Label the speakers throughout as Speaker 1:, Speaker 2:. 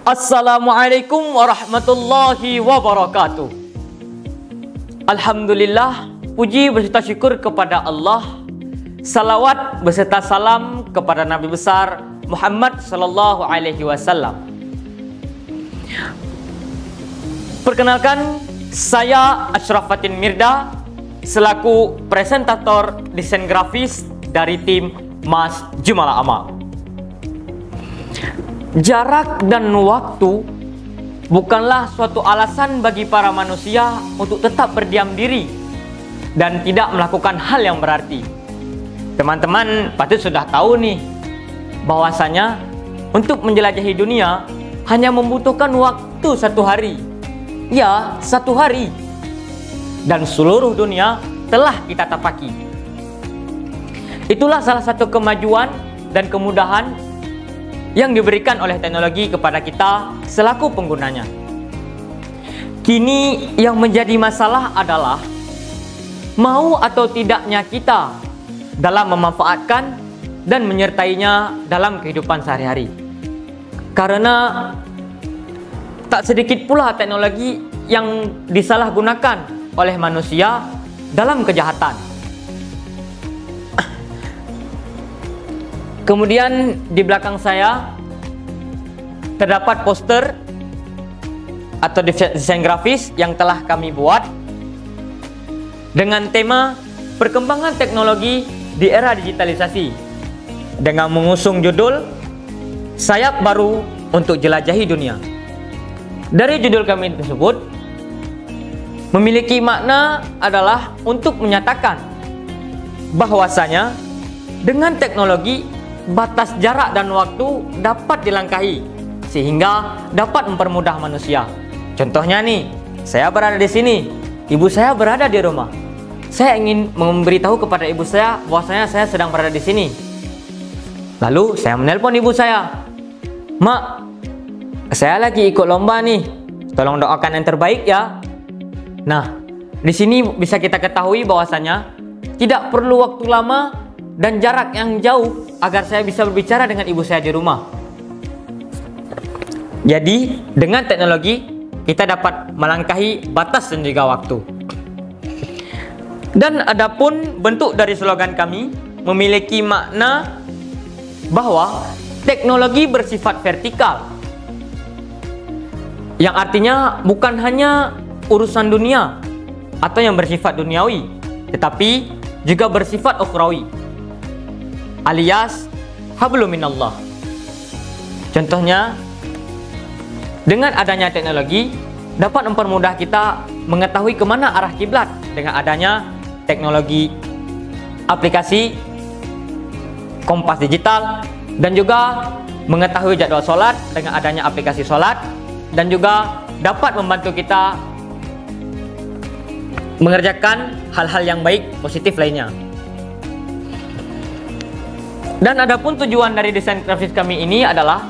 Speaker 1: Assalamualaikum warahmatullahi wabarakatuh. Alhamdulillah, puji beserta syukur kepada Allah. Salawat beserta salam kepada Nabi besar Muhammad sallallahu alaihi wasallam. Perkenalkan, saya Asyrafatin Mirda selaku presentator desain grafis dari tim Mas Jumala Amal. Jarak dan waktu bukanlah suatu alasan bagi para manusia untuk tetap berdiam diri dan tidak melakukan hal yang berarti. Teman-teman patut sudah tahu nih, bahwasanya untuk menjelajahi dunia hanya membutuhkan waktu 1 hari. Ya, 1 hari. Dan seluruh dunia telah kita tapaki. Itulah salah satu kemajuan dan kemudahan yang diberikan oleh teknologi kepada kita selaku penggunanya. Kini yang menjadi masalah adalah mau atau tidaknya kita dalam memanfaatkan dan menyertainya dalam kehidupan sehari-hari. Karena tak sedikit pula teknologi yang disalahgunakan oleh manusia dalam kejahatan. Kemudian di belakang saya terdapat poster atau desain grafis yang telah kami buat dengan tema perkembangan teknologi di era digitalisasi, dengan mengusung judul Sayap Baru untuk Jelajahi Dunia. Dari judul kami tersebut memiliki makna adalah untuk menyatakan bahwasanya dengan teknologi batas jarak dan waktu dapat dilangkahi sehingga dapat mempermudah manusia. Contohnya nih, saya berada di sini, ibu saya berada di rumah. Saya ingin memberitahu kepada ibu saya bahwasanya saya sedang berada di sini. Lalu saya menelpon ibu saya, "Mak, saya lagi ikut lomba nih. Tolong doakan yang terbaik ya." Nah, di sini bisa kita ketahui bahwasanya tidak perlu waktu lama dan jarak yang jauh agar saya bisa berbicara dengan ibu saya di rumah. Jadi, dengan teknologi kita dapat melangkahi batas dan juga waktu. Dan adapun bentuk dari slogan kami memiliki makna bahwa teknologi bersifat vertikal, yang artinya bukan hanya urusan dunia atau yang bersifat duniawi, tetapi juga bersifat ukhrawi, alias hablum minallah. Contohnya, dengan adanya teknologi dapat mempermudah kita mengetahui kemana arah kiblat dengan adanya teknologi aplikasi Kompas Digital, dan juga mengetahui jadwal sholat dengan adanya aplikasi sholat, dan juga dapat membantu kita mengerjakan hal-hal yang baik positif lainnya. Dan adapun tujuan dari desain grafis kami ini adalah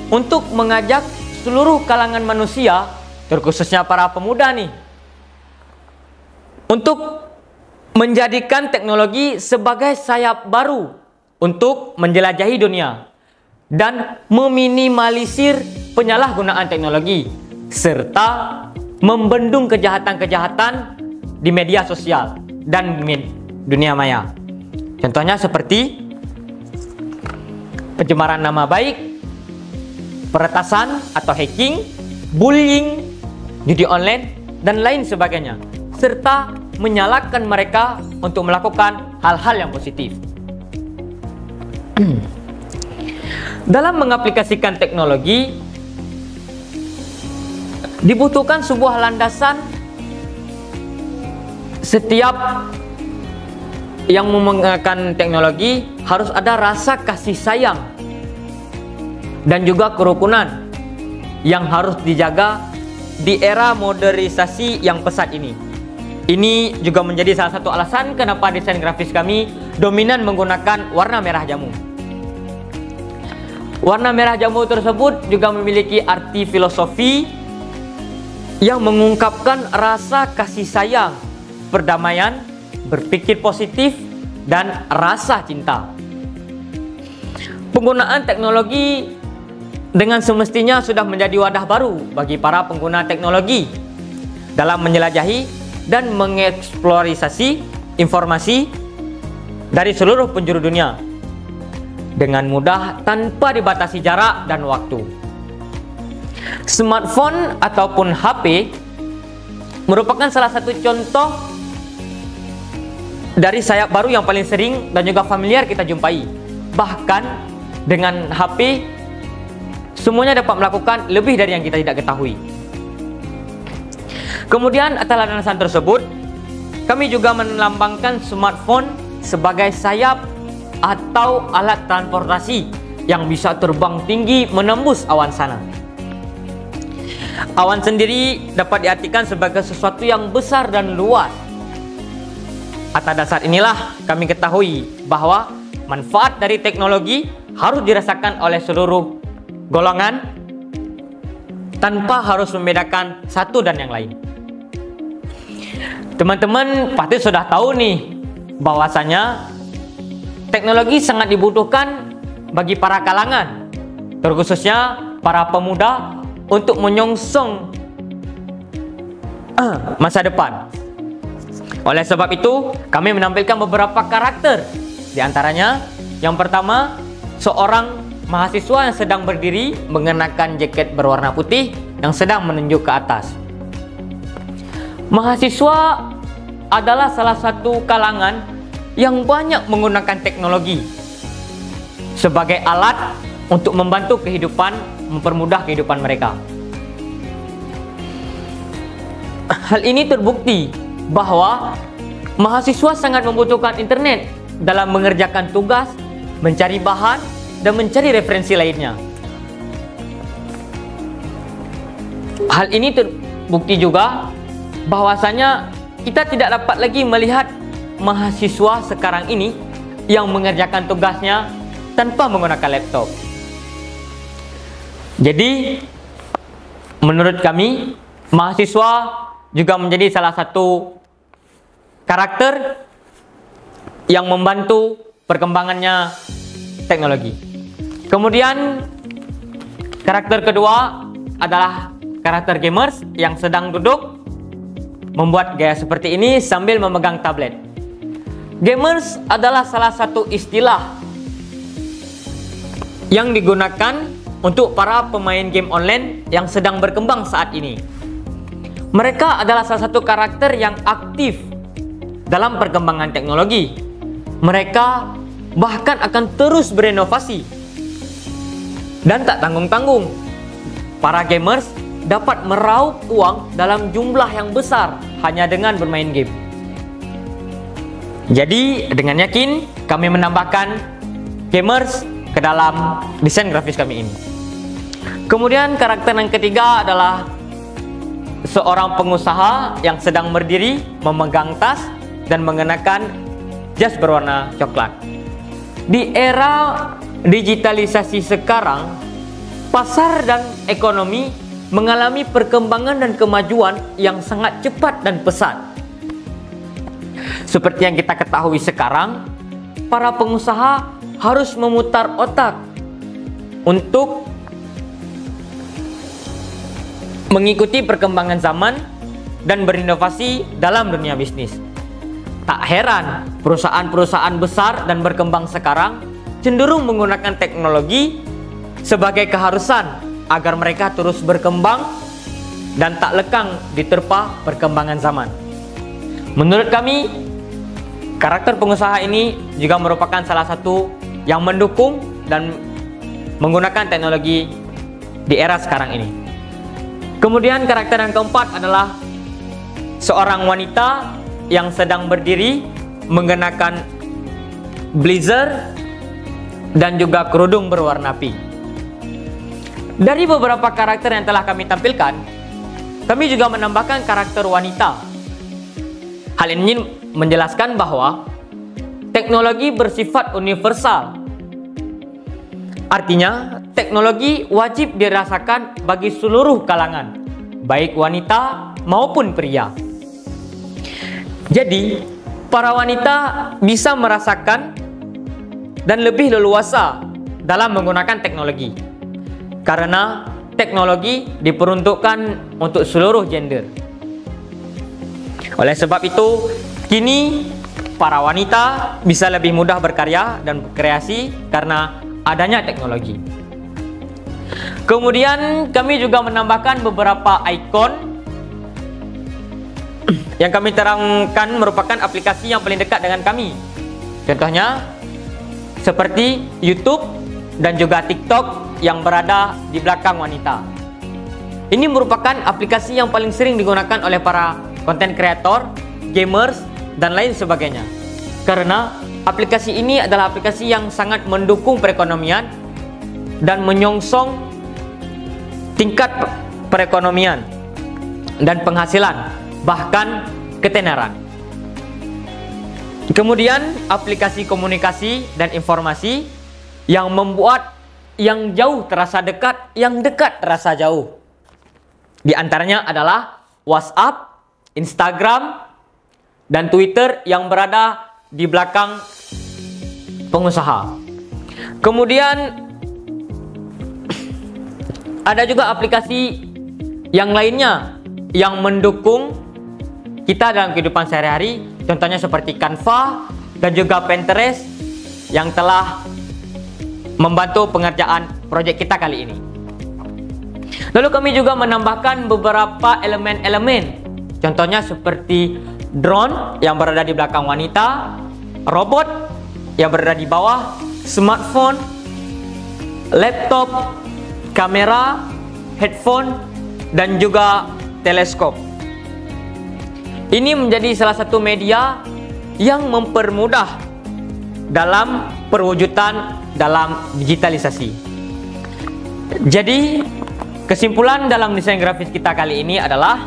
Speaker 1: untuk mengajak seluruh kalangan manusia, terkhususnya para pemuda nih, untuk menjadikan teknologi sebagai sayap baru untuk menjelajahi dunia dan meminimalisir penyalahgunaan teknologi serta membendung kejahatan-kejahatan di media sosial dan dunia maya. Contohnya seperti pencemaran nama baik, peretasan atau hacking, bullying, judi online, dan lain sebagainya, serta menyalahkan mereka untuk melakukan hal-hal yang positif. Dalam mengaplikasikan teknologi dibutuhkan sebuah landasan. Setiap yang menggunakan teknologi harus ada rasa kasih sayang dan juga kerukunan yang harus dijaga di era modernisasi yang pesat ini. Ini juga menjadi salah satu alasan kenapa desain grafis kami dominan menggunakan warna merah jamu. Warna merah jamu tersebut juga memiliki arti filosofi yang mengungkapkan rasa kasih sayang, perdamaian, berpikir positif, dan rasa cinta. Penggunaan teknologi dengan semestinya sudah menjadi wadah baru bagi para pengguna teknologi dalam menjelajahi dan mengeksplorasi informasi dari seluruh penjuru dunia dengan mudah tanpa dibatasi jarak dan waktu. Smartphone ataupun HP merupakan salah satu contoh dari sayap baru yang paling sering dan juga familiar kita jumpai. Bahkan dengan HP semuanya dapat melakukan lebih dari yang kita tidak ketahui. Kemudian atas landasan tersebut, kami juga melambangkan smartphone sebagai sayap atau alat transportasi yang bisa terbang tinggi menembus awan sana. Awan sendiri dapat diartikan sebagai sesuatu yang besar dan luas. Atas dasar inilah kami ketahui bahwa manfaat dari teknologi harus dirasakan oleh seluruh golongan tanpa harus membedakan satu dan yang lain. Teman-teman pasti sudah tahu nih bahwasanya teknologi sangat dibutuhkan bagi para kalangan, terkhususnya para pemuda untuk menyongsong masa depan. Oleh sebab itu, kami menampilkan beberapa karakter. Di antaranya, yang pertama, seorang mahasiswa yang sedang berdiri mengenakan jaket berwarna putih yang sedang menunjuk ke atas. Mahasiswa adalah salah satu kalangan yang banyak menggunakan teknologi sebagai alat untuk membantu kehidupan, mempermudah kehidupan mereka. Hal ini terbukti bahwa mahasiswa sangat membutuhkan internet dalam mengerjakan tugas, mencari bahan, dan mencari referensi lainnya. Hal ini terbukti juga bahwasanya kita tidak dapat lagi melihat mahasiswa sekarang ini yang mengerjakan tugasnya tanpa menggunakan laptop. Jadi, menurut kami, mahasiswa juga menjadi salah satu karakter yang membantu perkembangannya teknologi. Kemudian, karakter kedua adalah karakter gamers yang sedang duduk membuat gaya seperti ini sambil memegang tablet. Gamers adalah salah satu istilah yang digunakan untuk para pemain game online yang sedang berkembang saat ini. Mereka adalah salah satu karakter yang aktif dalam perkembangan teknologi. Mereka bahkan akan terus berinovasi dan tak tanggung-tanggung. Para gamers dapat meraup uang dalam jumlah yang besar hanya dengan bermain game. Jadi dengan yakin kami menambahkan gamers ke dalam desain grafis kami ini. Kemudian karakter yang ketiga adalah seorang pengusaha yang sedang berdiri memegang tas dan mengenakan jas berwarna coklat. Di era digitalisasi sekarang, pasar dan ekonomi mengalami perkembangan dan kemajuan yang sangat cepat dan pesat. Seperti yang kita ketahui sekarang, para pengusaha harus memutar otak untuk mengikuti perkembangan zaman dan berinovasi dalam dunia bisnis. Tak heran, perusahaan-perusahaan besar dan berkembang sekarang cenderung menggunakan teknologi sebagai keharusan agar mereka terus berkembang dan tak lekang diterpa perkembangan zaman. Menurut kami, karakter pengusaha ini juga merupakan salah satu yang mendukung dan menggunakan teknologi di era sekarang ini. Kemudian karakter yang keempat adalah seorang wanita yang sedang berdiri mengenakan blazer dan juga kerudung berwarna pink. Dari beberapa karakter yang telah kami tampilkan, kami juga menambahkan karakter wanita. Hal ini menjelaskan bahwa teknologi bersifat universal. Artinya, teknologi wajib dirasakan bagi seluruh kalangan, baik wanita maupun pria. Jadi, para wanita bisa merasakan dan lebih leluasa dalam menggunakan teknologi. karena teknologi diperuntukkan untuk seluruh gender. Oleh sebab itu, kini para wanita bisa lebih mudah berkarya dan berkreasi karena adanya teknologi. Kemudian kami juga menambahkan beberapa ikon yang kami terangkan merupakan aplikasi yang paling dekat dengan kami. Contohnya seperti YouTube dan juga TikTok yang berada di belakang wanita. Ini merupakan aplikasi yang paling sering digunakan oleh para content creator, gamers, dan lain sebagainya. Karena aplikasi ini adalah aplikasi yang sangat mendukung perekonomian dan menyongsong tingkat perekonomian dan penghasilan, bahkan ketenaran. Kemudian aplikasi komunikasi dan informasi yang membuat yang jauh terasa dekat, yang dekat terasa jauh. Di antaranya adalah WhatsApp, Instagram, dan Twitter yang berada di belakang pengusaha. Kemudian ada juga aplikasi yang lainnya yang mendukung kita dalam kehidupan sehari-hari, contohnya seperti Canva dan juga Pinterest yang telah membantu pengerjaan proyek kita kali ini. Lalu kami juga menambahkan beberapa elemen-elemen, contohnya seperti drone yang berada di belakang wanita, robot yang berada di bawah, smartphone, laptop, kamera, headphone, dan juga teleskop. Ini menjadi salah satu media yang mempermudah dalam perwujudan dalam digitalisasi. Jadi, kesimpulan dalam desain grafis kita kali ini adalah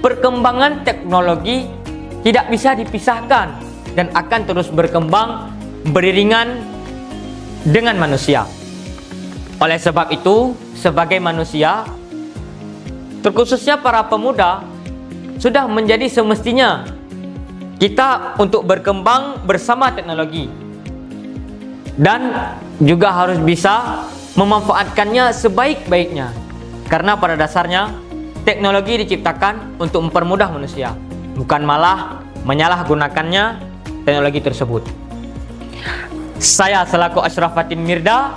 Speaker 1: perkembangan teknologi tidak bisa dipisahkan dan akan terus berkembang beriringan dengan manusia. Oleh sebab itu, sebagai manusia, terkhususnya para pemuda, sudah menjadi semestinya kita untuk berkembang bersama teknologi dan juga harus bisa memanfaatkannya sebaik-baiknya, karena pada dasarnya teknologi diciptakan untuk mempermudah manusia, bukan malah menyalahgunakannya teknologi tersebut. Saya selaku Ashraf Fatin Mirda,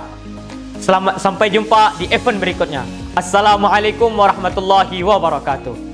Speaker 1: sampai jumpa di event berikutnya. Assalamualaikum warahmatullahi wabarakatuh.